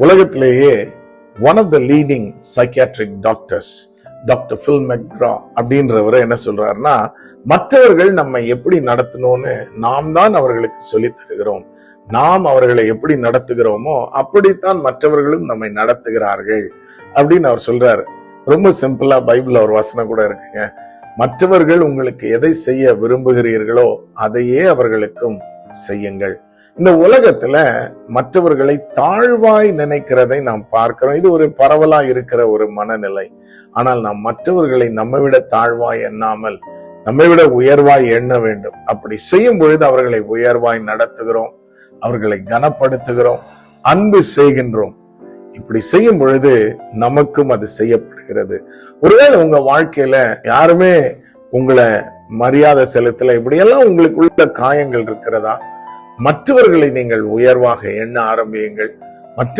உலகத்திலேயே one of the leading psychiatric doctors doctor Phil McGraw அப்படின்றவரை என்ன சொல்றாருன்னா, மற்றவர்கள் நம்மை எப்படி நடத்தணும்னு நாம் தான் அவர்களுக்கு சொல்லி தருகிறோம். நாம் அவர்களை எப்படி நடத்துகிறோமோ அப்படித்தான் மற்றவர்களும் நம்மை நடத்துகிறார்கள் அப்படின்னு அவர் சொல்றாரு. ரொம்ப சிம்பிளா பைபிள்ல ஒரு வசனம் கூட இருக்குங்க. மற்றவர்கள் உங்களுக்கு எதை செய்ய விரும்புகிறீர்களோ அதையே அவர்களுக்கும் செய்யுங்கள். இந்த உலகத்துல மற்றவர்களை தாழ்வாய் நினைக்கிறதை நாம் பார்க்கிறோம். இது ஒரு பரவலா இருக்கிற ஒரு மனநிலை. ஆனால் நாம் மற்றவர்களை நம்மை விட தாழ்வாய் எண்ணாமல் நம்மை விட உயர்வாய் எண்ண வேண்டும். அப்படி செய்யும் பொழுது அவர்களை உயர்வாய் நடத்துகிறோம், அவர்களை கனப்படுத்துகிறோம், அன்பு செய்கின்றோம். இப்படி செய்யும் பொழுது நமக்கும் அது செய்யப்படுகிறது. ஒருவேளை உங்க வாழ்க்கையில யாருமே உங்களை மரியாதை செலுத்தல, இப்படியெல்லாம் உங்களுக்கு உள்ள காயங்கள் இருக்கிறதா? மற்றவர்களை நீங்கள் உயர்வாக எண்ண ஆரம்பியுங்கள். மற்ற